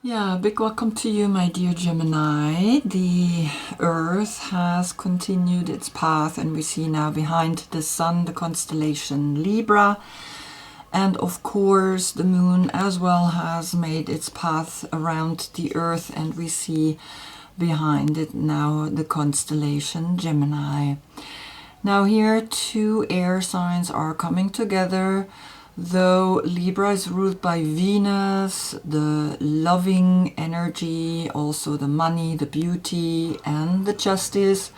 Yeah, big welcome to you, my dear Gemini. The Earth has continued its path, and we see now behind the Sun the constellation Libra. And of course, the Moon as well has made its path around the Earth, and we see behind it now the constellation Gemini. Now, here two air signs are coming together. Though Libra is ruled by Venus, the loving energy, also the money, the beauty, and the justice.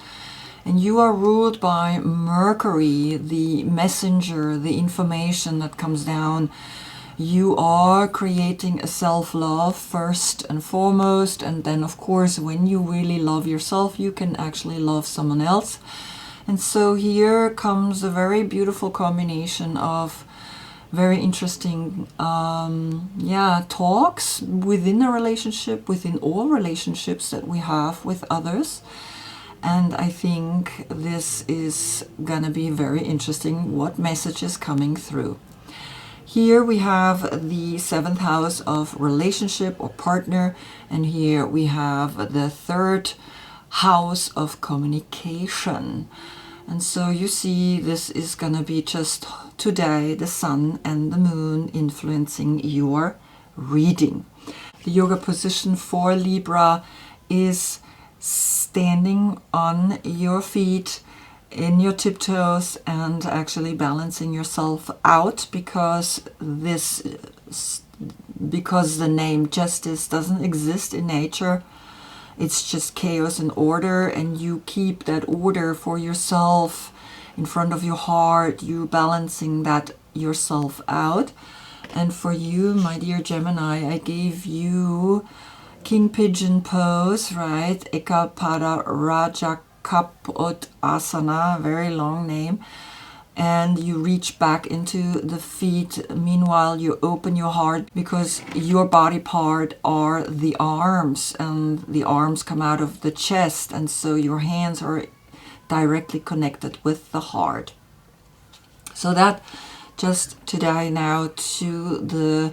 And you are ruled by Mercury, the messenger, the information that comes down. You are creating a self-love first and foremost. And then, of course, when you really love yourself, you can actually love someone else. And so here comes a very beautiful combination of very interesting talks within a relationship, within all relationships that we have with others. And I think this is gonna be very interesting, what message is coming through. Here we have the 7th house of relationship or partner, and here we have the 3rd house of communication. And so you see, this is going to be just today the Sun and the Moon influencing your reading. The yoga position for Libra is standing on your feet, in your tiptoes, and actually balancing yourself out, because the name justice doesn't exist in nature. It's just chaos and order, and you keep that order for yourself in front of your heart. You balancing that yourself out. And for you, my dear Gemini, I gave you King Pigeon pose, right? Eka Pada Raja Kaput Asana, very long name. And you reach back into the feet. Meanwhile, you open your heart, because your body part are the arms, and the arms come out of the chest, and so your hands are directly connected with the heart. So that just today now to the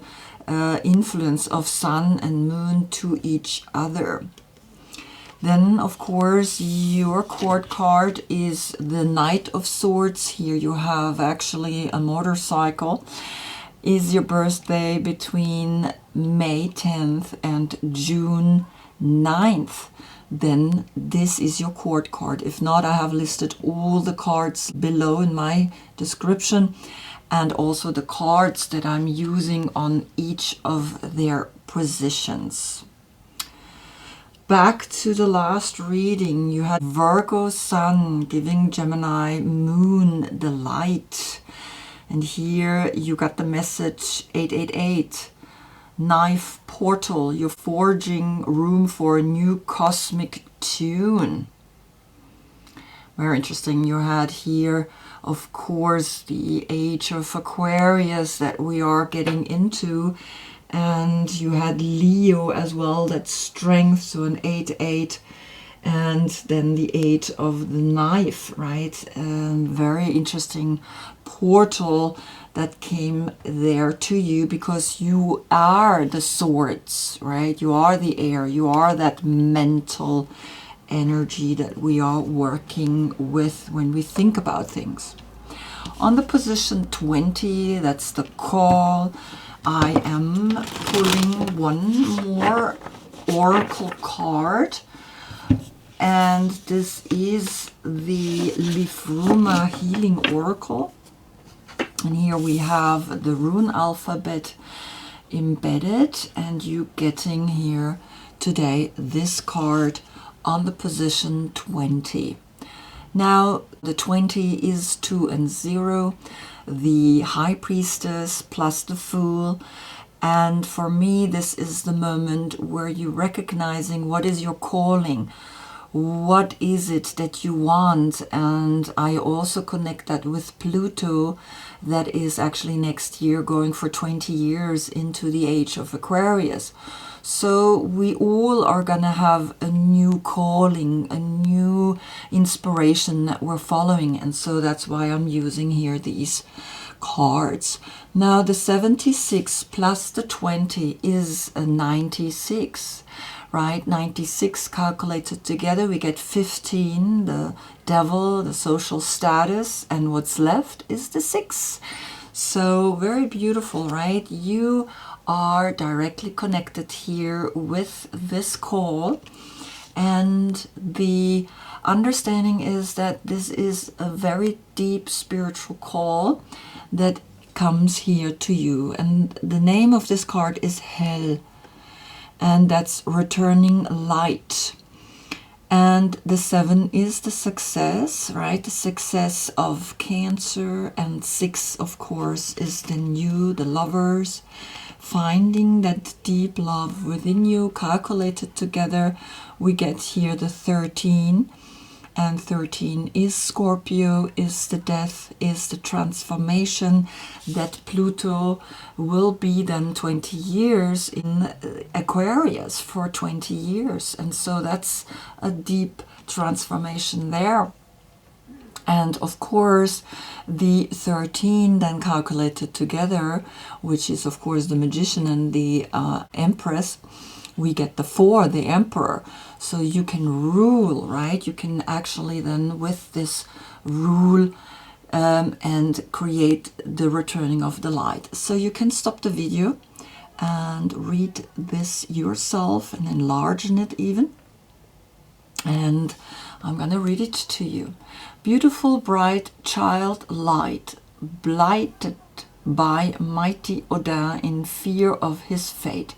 influence of Sun and Moon to each other. Then, of course, your court card is the Knight of Swords. Here you have actually a motorcycle. Is your birthday between May 10th and June 9th? Then this is your court card. If not, I have listed all the cards below in my description, and also the cards that I'm using on each of their positions. Back to the last reading, you had Virgo Sun giving Gemini Moon the light. And here you got the message 888, knife portal. You're forging room for a new cosmic tune. Very interesting. You had here, of course, the age of Aquarius that we are getting into. And you had Leo as well, that strength, so an 8-8, and then the 8 of the knife, right? Very interesting portal that came there to you, because you are the swords, right? You are the air, you are that mental energy that we are working with when we think about things. On the position 20, that's the call. I am pulling one more oracle card, and this is the Lifruma Healing Oracle. And here we have the rune alphabet embedded, and you getting here today this card on the position 20. Now, the 20 is 2 and 0. The High Priestess plus the Fool. And for me, this is the moment where you're recognizing what is your calling. What is it that you want? And I also connect that with Pluto, that is actually next year going for 20 years into the age of Aquarius. So we all are going to have a new calling, a new inspiration that we're following. And so that's why I'm using here these cards. Now the 76 plus the 20 is a 96, right? 96 calculated together, we get 15, the devil, the social status, and what's left is the 6. So very beautiful, right? You are directly connected here with this call, and the understanding is that this is a very deep spiritual call that comes here to you. And the name of this card is Hell, and that's returning light. And the 7 is the success, right? The success of Cancer. And 6, of course, is the new, the lovers. Finding that deep love within you, calculated together, we get here the 13. And 13 is Scorpio, is the death, is the transformation that Pluto will be then 20 years in Aquarius, for 20 years. And so that's a deep transformation there. And of course, the 13 then calculated together, which is of course the Magician and the Empress, we get the 4, the Emperor. So you can rule, right? You can actually then with this rule and create the returning of the light. So you can stop the video and read this yourself and enlarge it even. And I'm going to read it to you. Beautiful, bright child light, blighted by mighty Odin in fear of his fate.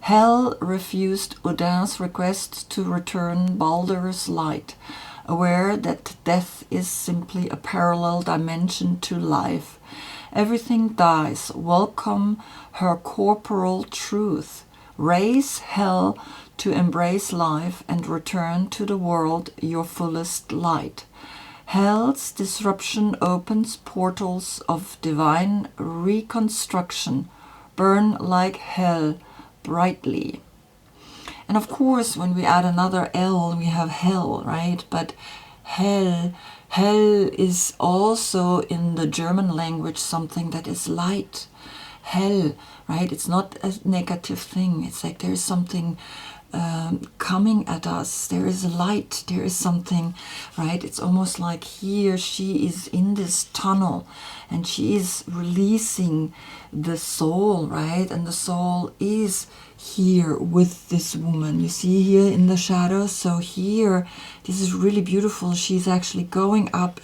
Hell refused Odin's request to return Baldur's light, aware that death is simply a parallel dimension to life. Everything dies. Welcome her corporal truth. Raise Hell to embrace life and return to the world your fullest light. Hell's disruption opens portals of divine reconstruction. Burn like hell brightly. And of course, when we add another L, we have hell, right? But hell is also in the German language something that is light. Hell, right? It's not a negative thing. It's like there is something coming at us. There is a light. There is something, right? It's almost like here she is in this tunnel and she is releasing the soul, right? And the soul is here with this woman. You see here in the shadows. So here, this is really beautiful. She's actually going up,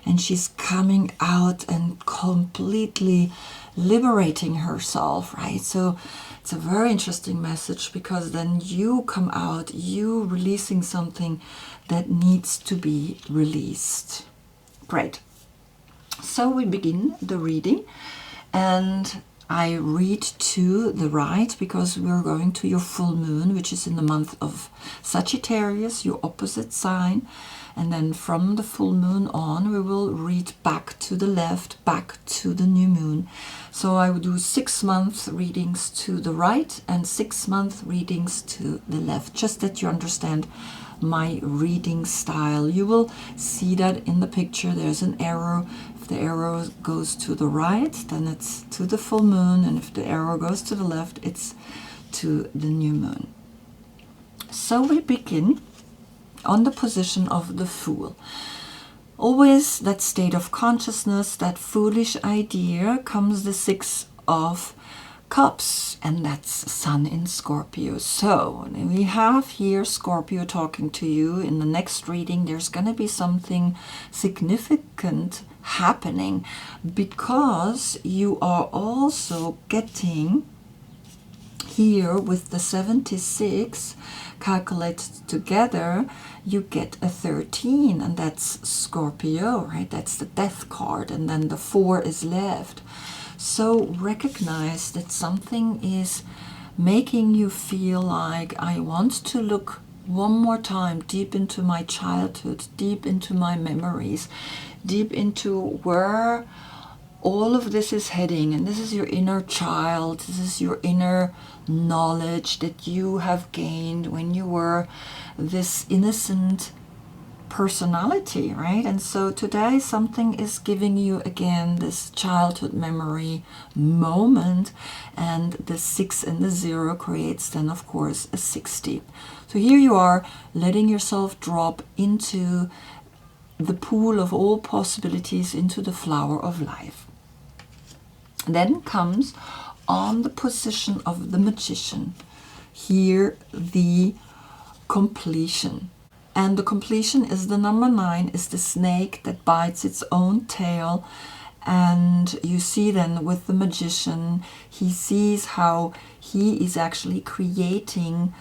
and she's coming out and completely liberating herself, right? So it's a very interesting message, because then you come out, you releasing something that needs to be released. Great. So we begin the reading, and I read to the right because we're going to your full moon, which is in the month of Sagittarius, your opposite sign. And then from the full moon on, we will read back to the left, back to the new moon. So I will do 6-month readings to the right and 6-month readings to the left, just that you understand my reading style. You will see that in the picture there's an arrow. If the arrow goes to the right, then it's to the full moon, and if the arrow goes to the left, it's to the new moon. So we begin on the position of the Fool. Always that state of consciousness, that foolish idea, comes the 6 of Cups, and that's Sun in Scorpio. So we have here Scorpio talking to you. In the next reading, there's going to be something significant happening, because you are also getting here with the 76 calculated together, you get a 13, and that's Scorpio, right? That's the death card, and then the 4 is left. So recognize that something is making you feel like, I want to look one more time deep into my childhood, deep into my memories, deep into where all of this is heading. And this is your inner child. This is your inner knowledge that you have gained when you were this innocent personality, right? And so today something is giving you again this childhood memory moment, and the 6 and the 0 creates then of course a 60. So here you are letting yourself drop into the pool of all possibilities, into the flower of life. Then comes on the position of the magician here the completion. And the completion is the number 9, is the snake that bites its own tail. And you see then with the magician, he sees how he is actually creating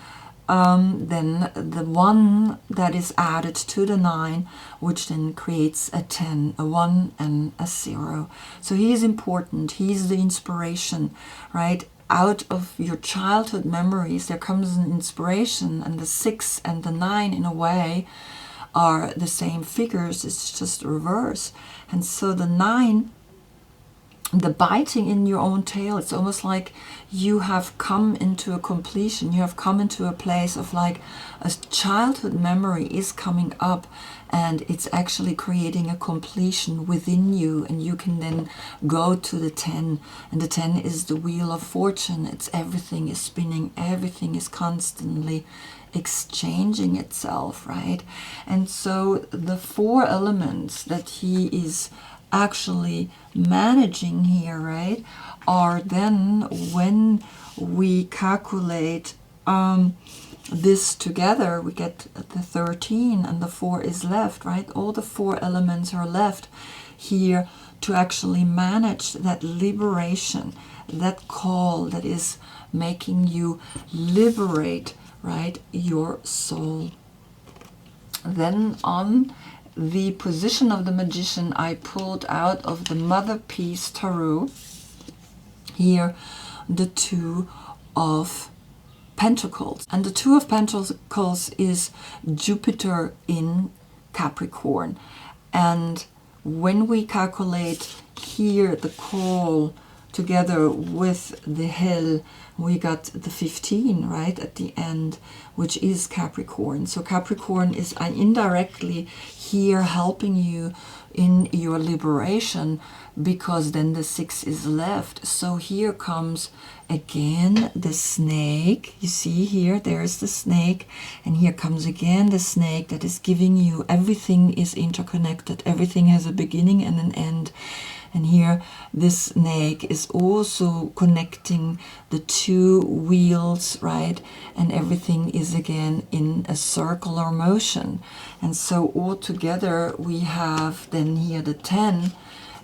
then the 1 that is added to the 9, which then creates a 10, a 1 and a 0. So he is important, he is the inspiration, right? Out of your childhood memories there comes an inspiration, and the 6 and the 9 in a way are the same figures, it's just reverse. And so the 9, the biting in your own tail, it's almost like you have come into a completion, you have come into a place of like a childhood memory is coming up, and it's actually creating a completion within you, and you can then go to the 10, and the 10 is the wheel of fortune. It's everything is spinning, everything is constantly exchanging itself, right? And so the 4 elements that he is actually managing here, right, are then when we calculate this together, we get the 13 and the 4 is left, right? All the 4 elements are left here to actually manage that liberation, that call that is making you liberate, right, your soul. Then on the position of the magician, I pulled out of the Mother Peace Tarot here the 2 of Pentacles. And the 2 of Pentacles is Jupiter in Capricorn. And when we calculate here the call together with the hell, we got the 15 right at the end, which is Capricorn. So Capricorn is indirectly here helping you in your liberation, because then the 6 is left. So here comes again the snake. You see here, there's the snake, and here comes again the snake that is giving you everything is interconnected, everything has a beginning and an end. And here this snake is also connecting the 2 wheels, right? And everything is again in a circular motion. And so all together we have then here the 10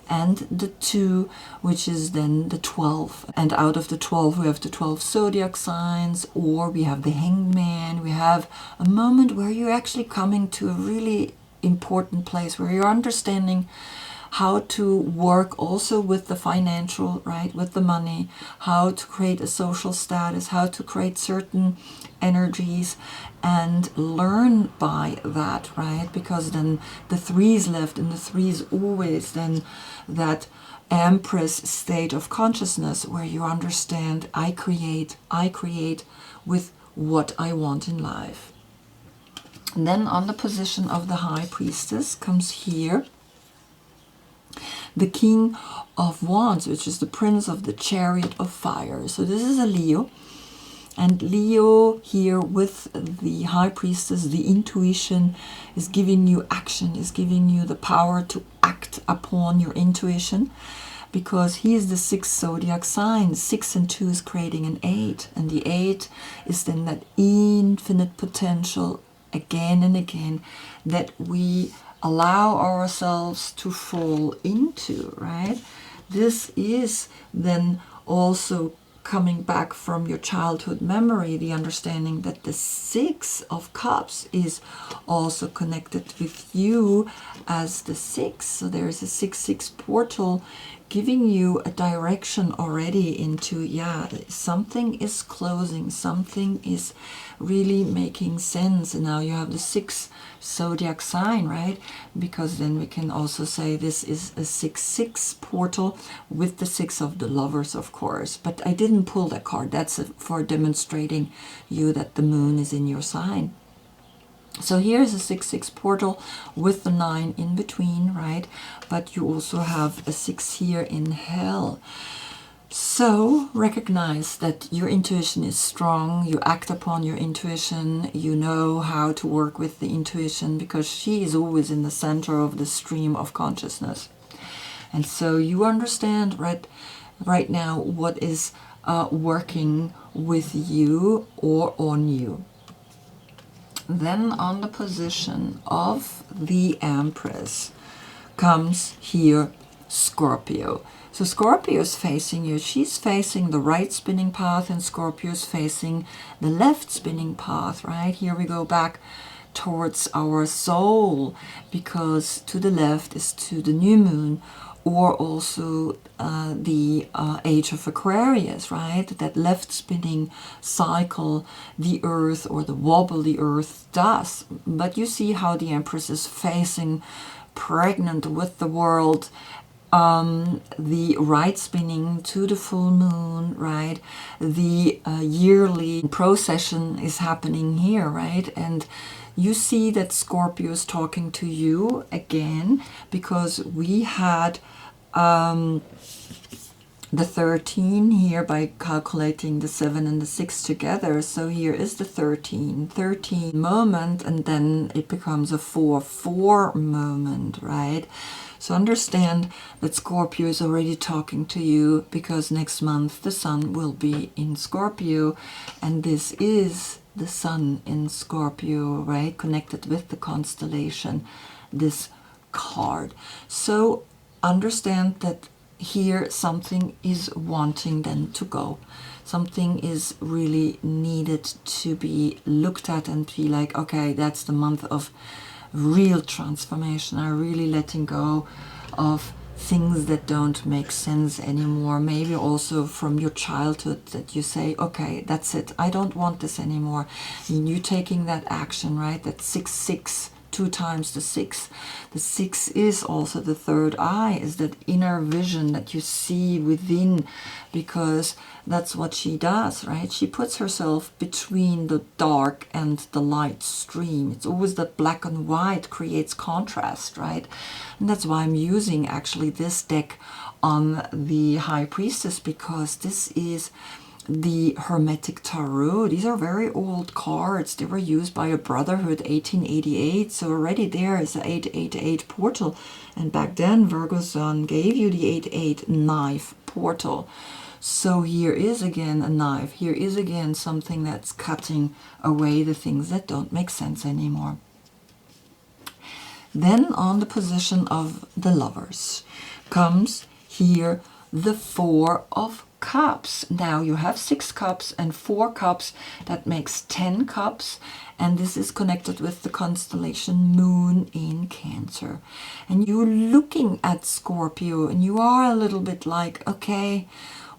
and the 2, which is then the 12. And out of the 12 we have the 12 zodiac signs, or we have the Hanged Man. We have a moment where you're actually coming to a really important place where you're understanding how to work also with the financial, right, with the money, how to create a social status, how to create certain energies and learn by that, right? Because then the 3 is left, and the 3 is always then that Empress state of consciousness where you understand I create with what I want in life. And then on the position of the High Priestess comes here the King of Wands, which is the Prince of the Chariot of Fire. So this is a Leo. And Leo here with the High Priestess, the intuition, is giving you action, is giving you the power to act upon your intuition, because he is the 6th zodiac sign. 6 and 2 is creating an 8. And the 8 is then that infinite potential again and again that we allow ourselves to fall into, right? This is then also coming back from your childhood memory, the understanding that the 6 of Cups is also connected with you as the 6. So there is a 6-6 portal giving you a direction already into, yeah, something is closing, something is really making sense. And now you have the 6th zodiac sign, right? Because then we can also say this is a 6-6 portal with the 6 of the Lovers, of course. But I didn't pull that card. That's for demonstrating you that the moon is in your sign. So here's a 6-6 portal with the 9 in between, right? But you also have a 6 here in hell. So recognize that your intuition is strong. You act upon your intuition. You know how to work with the intuition because she is always in the center of the stream of consciousness. And so you understand right now what is working with you or on you. Then on the position of the Empress comes here Scorpio. So Scorpio is facing you. She's facing the right spinning path and Scorpio is facing the left spinning path, right? Here we go back towards our soul because to the left is to the new moon, or also the age of Aquarius, right? That left spinning cycle the earth, or the wobble the earth does. But you see how the Empress is facing pregnant with the world, the right spinning to the full moon, right? The yearly procession is happening here, right? And you see that Scorpio is talking to you again because we had the 13 here by calculating the 7 and the 6 together. So here is the 13 moment, and then it becomes a 4-4 moment, right? So understand that Scorpio is already talking to you because next month the sun will be in Scorpio, and this is the sun in Scorpio, right? Connected with the constellation, this card. So understand that here something is wanting then to go. Something is really needed to be looked at and be like, okay, that's the month of real transformation. I'm really letting go of things that don't make sense anymore. Maybe also from your childhood that you say, okay, that's it, I don't want this anymore. And you taking that action, right? That 6-6, 2 times the 6. The 6 is also the third eye, is that inner vision that you see within, because that's what she does, right? She puts herself between the dark and the light stream. It's always that black and white creates contrast, right? And that's why I'm using actually this deck on the High Priestess, because this is the Hermetic Tarot. These are very old cards. They were used by a Brotherhood 1888. So already there is the 888 portal. And back then Virgo Sun gave you the 88 knife portal. So here is again a knife. Here is again something that's cutting away the things that don't make sense anymore. Then on the position of the Lovers comes here the 4 of Cups. Now you have 6 cups and 4 cups. That makes 10 cups. And this is connected with the constellation Moon in Cancer. And you're looking at Scorpio and you are a little bit like, okay,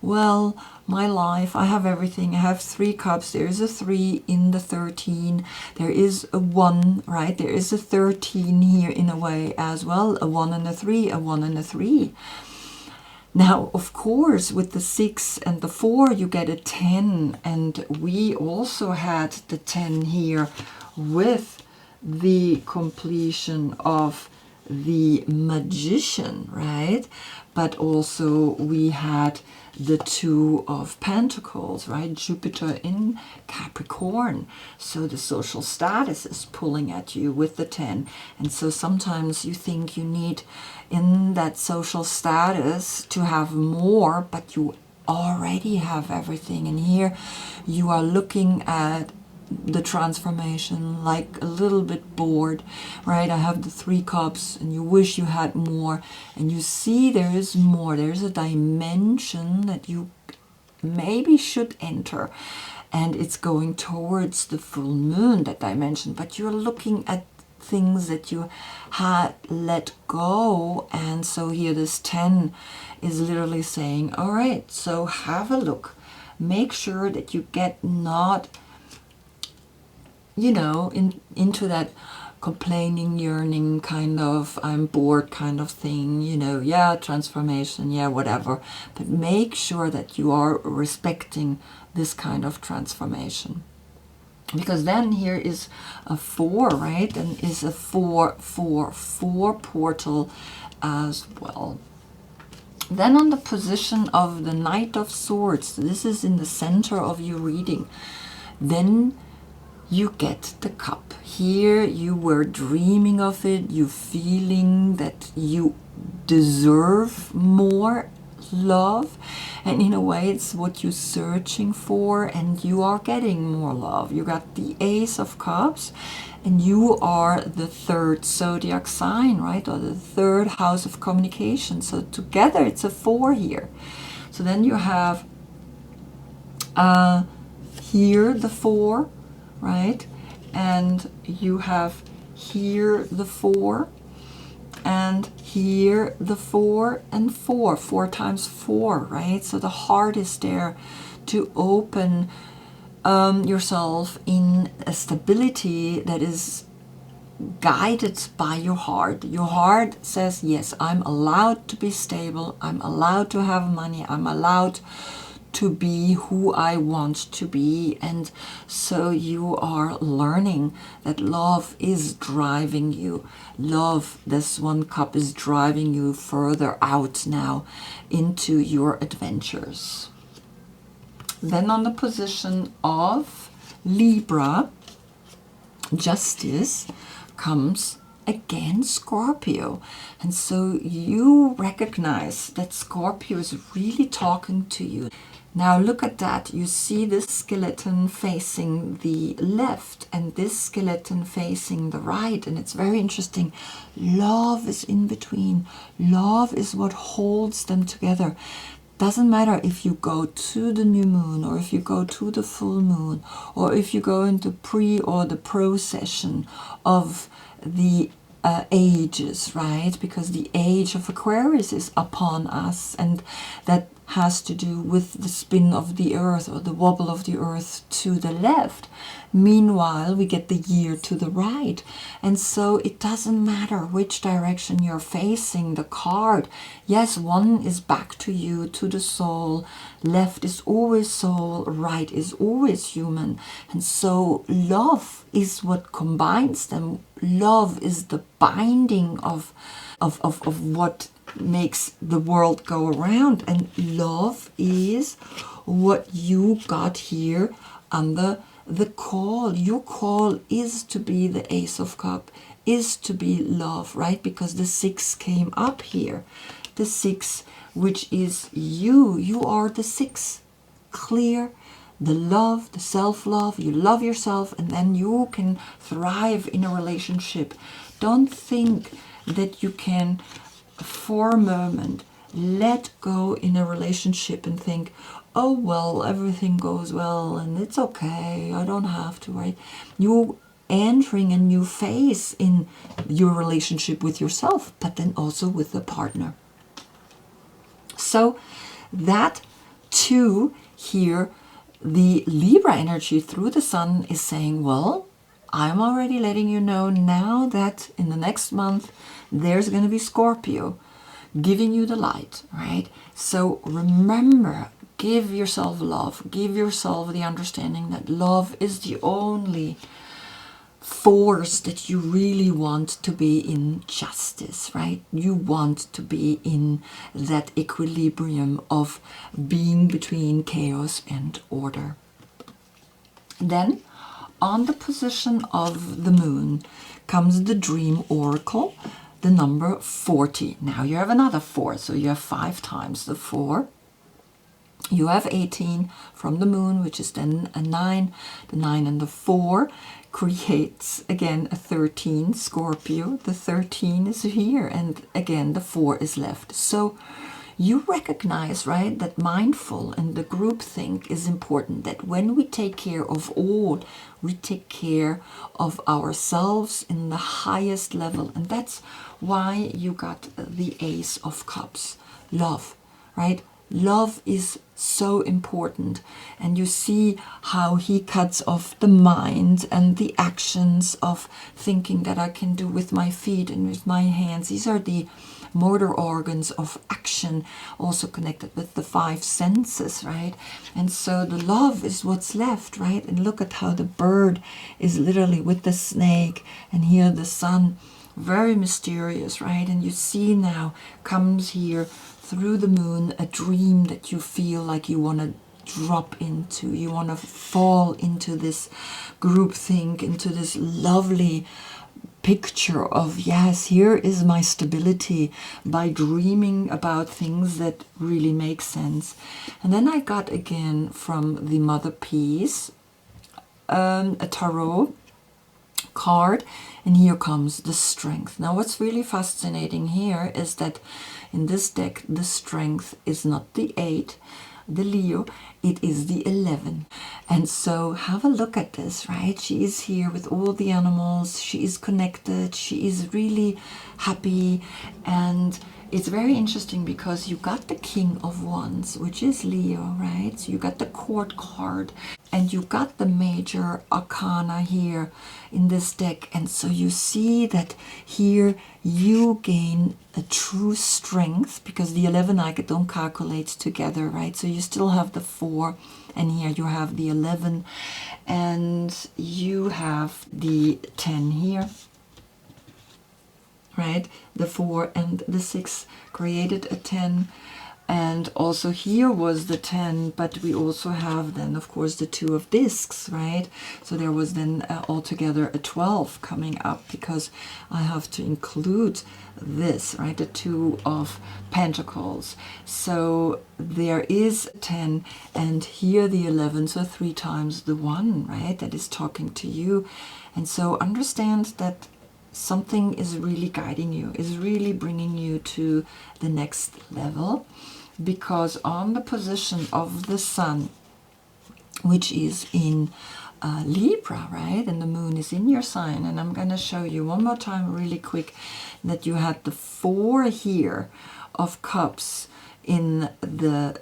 well, my life, I have everything. I have 3 cups. There is a 3 in the 13. There is a 1, right? There is a 13 here in a way as well. A 1 and a 3, a 1 and a 3. Now, of course, with the 6 and the 4, you get a 10. And we also had the 10 here with the completion of the Magician, right? But also we had the 2 of Pentacles, right? Jupiter in Capricorn. So the social status is pulling at you with the 10. And so sometimes you think you need in that social status to have more, but you already have everything. And here you are looking at the transformation like a little bit bored, right? I have the 3 cups and you wish you had more, and you see there is more. There's a dimension that you maybe should enter, and it's going towards the full moon, that dimension, but you're looking at things that you had let go. And so here this 10 is literally saying, all right, so have a look, make sure that you get not, you know, into that complaining, yearning kind of, I'm bored kind of thing, you know, yeah, transformation, yeah, whatever. But make sure that you are respecting this kind of transformation. because then here is a 4, right? And is a 4 portal as well. Then on the position of the Knight of Swords, this is in the center of your reading, then you get the cup. Here you were dreaming of it, you feeling that you deserve more love, and in a way it's what you're searching for, and you are getting more love. You got the Ace of Cups, and you are the 3rd zodiac sign, right, or the 3rd house of communication. So together it's a 4 here. So then you have here the 4, right, and you have here the 4, and here the 4 and 4 times 4, right? So the heart is there to open yourself in a stability that is guided by your heart. Your heart says, yes, I'm allowed to be stable, I'm allowed to have money, I'm allowed to be who I want to be. And so you are learning that love is driving you. Love, this 1 cup, is driving you further out now into your adventures. Then on the position of Libra, Justice, comes again Scorpio. And so you recognize that Scorpio is really talking to you. Now look at that. You see this skeleton facing the left and this skeleton facing the right. And it's very interesting. Love is in between. Love is what holds them together. Doesn't matter if you go to the new moon, or if you go to the full moon, or if you go into pre or the procession of the ages, right? Because the age of Aquarius is upon us, and that has to do with the spin of the earth, or the wobble of the earth to the left. Meanwhile, we get the year to the right. And so it doesn't matter which direction you're facing the card. Yes, one is back to you, to the soul. Left is always soul, right is always human. And so love is what combines them. Love is the binding of what makes the world go around, and love is what you got here under the call. Your call is to be the Ace of Cups, is to be love, right? Because the 6 came up here, the 6, which is you are the 6, clear, the love, the self-love. You love yourself, and then you can thrive in a relationship. Don't think that you can for a moment let go in a relationship and think, oh well, everything goes well and it's okay, I don't have to, right? You're entering a new phase in your relationship with yourself, but then also with the partner. So that too, here the Libra energy through the sun is saying, well, I'm already letting you know now that in the next month there's going to be Scorpio giving you the light, right? So remember, give yourself love, give yourself the understanding that love is the only force that you really want to be in justice, right? You want to be in that equilibrium of being between chaos and order. Then on the position of the moon comes the dream oracle, the number 40. Now you have another 4, so you have 5 times the 4. You have 18 from the moon, which is then a 9. The 9 and the 4 creates again a 13, Scorpio. The 13 is here, and again the 4 is left. So you recognize, right, that mindful and the group think is important, that when we take care of all, we take care of ourselves in the highest level. And that's why you got the Ace of Cups, love, right? Love is so important. And you see how he cuts off the mind and the actions of thinking that I can do with my feet and with my hands. These are the motor organs of action, also connected with the five senses, right? And so the love is what's left, right? And look at how the bird is literally with the snake, and here the sun, very mysterious, right? And you see now comes here through the moon a dream that you feel like you want to drop into, you want to fall into this groupthink, into this lovely picture of, yes, here is my stability by dreaming about things that really make sense. And then I got again from the Mother Piece a tarot card, and here comes the Strength. Now what's really fascinating here is that in this deck the Strength is not the 8, the Leo, it is the 11. And so have a look at this, right? She is here with all the animals, she is connected, she is really happy. And it's very interesting because you got the King of Wands, which is Leo, right? So you got the Court card, and you got the major arcana here in this deck. And so you see that here you gain a true strength, because the 11 I don't calculate together, right? So you still have the 4, and here you have the 11, and you have the 10 here, right? The 4 and the 6 created a 10, and also here was the 10, but we also have then of course the 2 of discs, right? So there was then altogether a 12 coming up, because I have to include this, right? The 2 of Pentacles. So there is 10, and here the 11, so 3 times the 1, right? That is talking to you. And so understand that something is really guiding you, is really bringing you to the next level, because on the position of the Sun, which is in Libra, right, and the Moon is in your sign, and I'm going to show you one more time really quick that you had the 4 here of Cups in the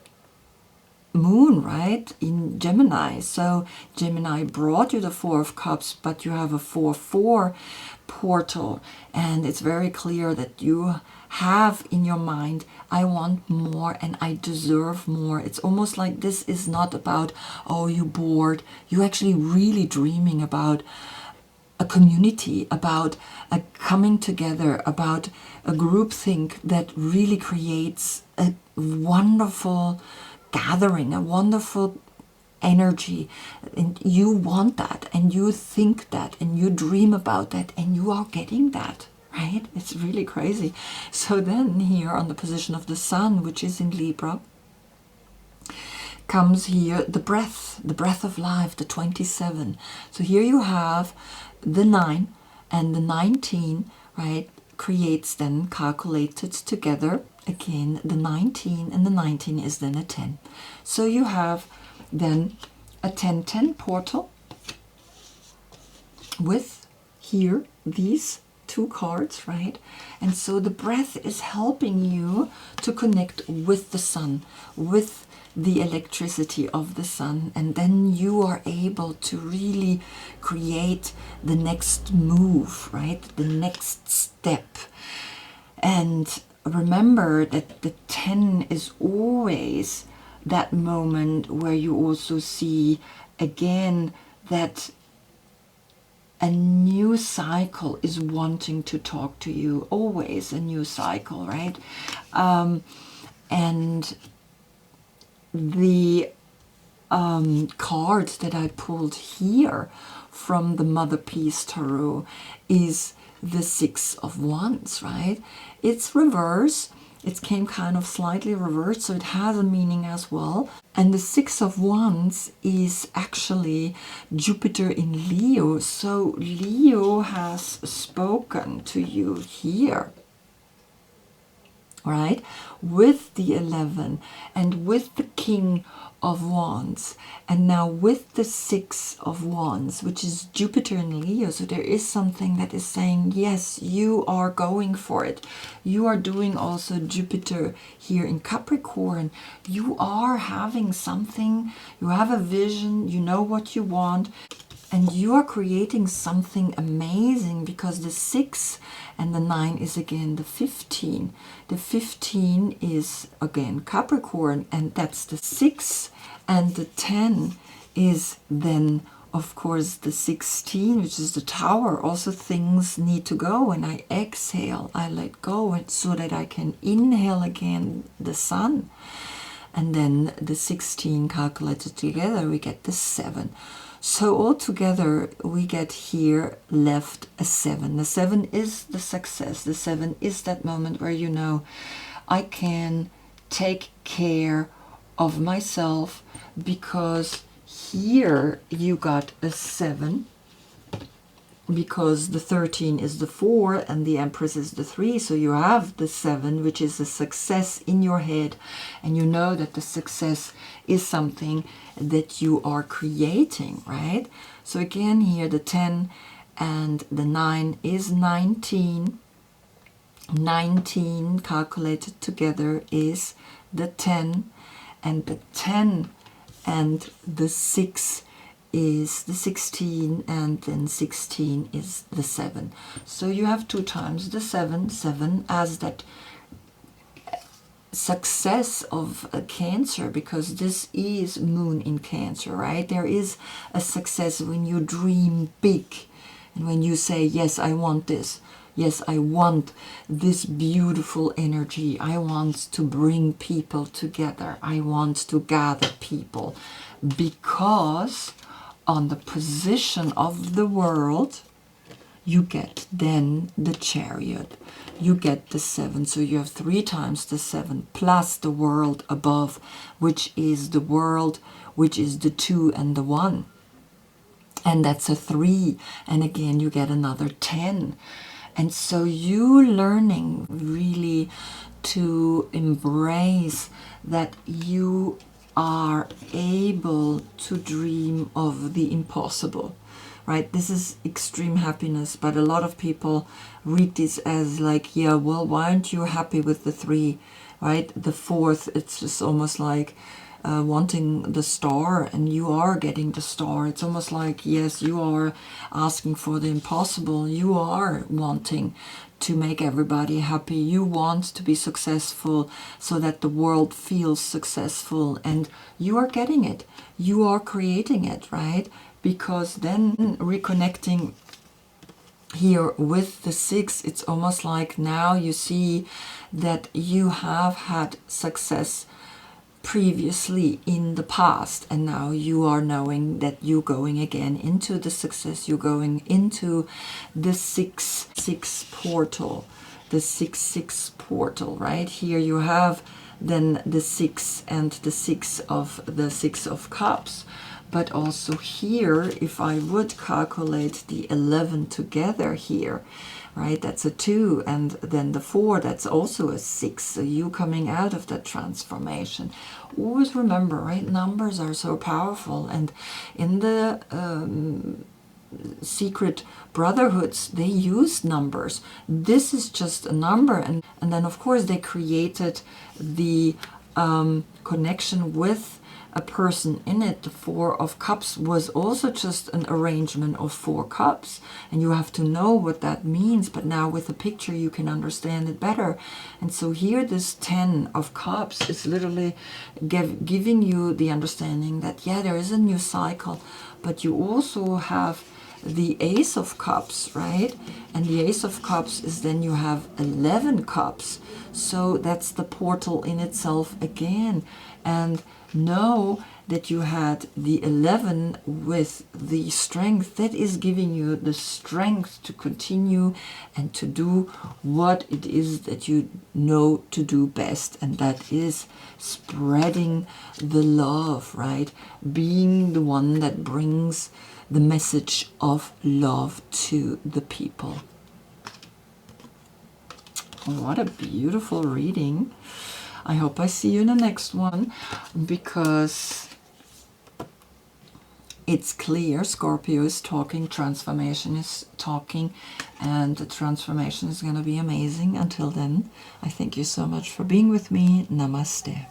Moon, right, in Gemini. So Gemini brought you the 4 of Cups, but you have a 4-4 portal, and it's very clear that you have in your mind, I want more and I deserve more. It's almost like this is not about, oh, you bored. You're actually really dreaming about a community, about a coming together, about a groupthink that really creates a wonderful gathering, a wonderful energy. And you want that, and you think that, and you dream about that, and you are getting that, right? It's really crazy. So then here on the position of the Sun, which is in Libra, comes here the breath of life, the 27. So here you have the 9 and the 19, right, creates then calculated together again the 19, and the 19 is then a 10. So you have then a 10-10 portal with here these 2 cards, right? And so the breath is helping you to connect with the Sun, with the electricity of the Sun, and then you are able to really create the next move, right? The next step. And remember that the 10 is always that moment where you also see again that a new cycle is wanting to talk to you, always a new cycle, right? And the card that I pulled here from the Mother Piece Tarot is the 6 of Wands, right? It's reverse. It came kind of slightly reversed, so it has a meaning as well. And the 6 of Wands is actually Jupiter in Leo. So Leo has spoken to you here, right? With the 11 and with the King of Wands, and now with the 6 of Wands, which is Jupiter in Leo. So there is something that is saying, yes, you are going for it. You are doing also Jupiter here in Capricorn. You are having something, you have a vision, you know what you want. And you are creating something amazing, because the 6 and the 9 is again the 15. The 15 is again Capricorn, and that's the 6. And the 10 is then, of course, the 16, which is the Tower. Also, things need to go. When I exhale, I let go, and so that I can inhale again the Sun. And then the 16 calculated together, we get the 7. So altogether, we get here left a 7. The 7 is the success. The 7 is that moment where you know, I can take care of myself, because here you got a 7, because the 13 is the 4 and the Empress is the 3. So you have the 7, which is a success in your head, and you know that the success is something that you are creating, right? So again here the 10 and the 9 is 19. 19 calculated together is the 10, and the 10 and the 6 is the 16, and then 16 is the 7. So you have 2 times the 7, 7 as that success of a Cancer, because this is Moon in Cancer, right? There is a success when you dream big, and when you say, yes, I want this. Yes, I want this beautiful energy. I want to bring people together. I want to gather people, because on the position of the world, you get then the Chariot. You get the 7. So you have 3 times the 7 plus the world above, which is the world, which is the 2 and the 1. And that's a 3. And again, you get another 10. And so you learning really to embrace that you are able to dream of the impossible, right? This is extreme happiness, but a lot of people read this as like, yeah, well, why aren't you happy with the 3, right? The 4th, it's just almost like wanting the star, and you are getting the star. It's almost like, yes, you are asking for the impossible. You are wanting to make everybody happy. You want to be successful so that the world feels successful, and you are getting it. You are creating it, right? Because then reconnecting here with the 6, it's almost like now you see that you have had success previously in the past, and now you are knowing that you're going again into the success. You're going into the 6-6 portal, the 6-6 portal, right? Here you have then the 6 and the 6 of the 6 of Cups. But also here, if I would calculate the 11 together here, right, that's a 2, and then the 4, that's also a 6. So you coming out of that transformation. Always remember, right, numbers are so powerful, and in the secret brotherhoods, they use numbers. This is just a number, and then of course they created the connection with a person in it. The 4 of Cups was also just an arrangement of 4 cups, and you have to know what that means, but now with a picture you can understand it better. And so here this 10 of Cups is literally giving you the understanding that, yeah, there is a new cycle, but you also have the Ace of Cups, right? And the Ace of Cups is then you have 11 cups. So that's the portal in itself again. And know that you had the 11 with the strength. That is giving you the strength to continue and to do what it is that you know to do best. And that is spreading the love, right? Being the one that brings the message of love to the people. What a beautiful reading. I hope I see you in the next one, because it's clear Scorpio is talking, transformation is talking, and the transformation is going to be amazing. Until then, I thank you so much for being with me. Namaste.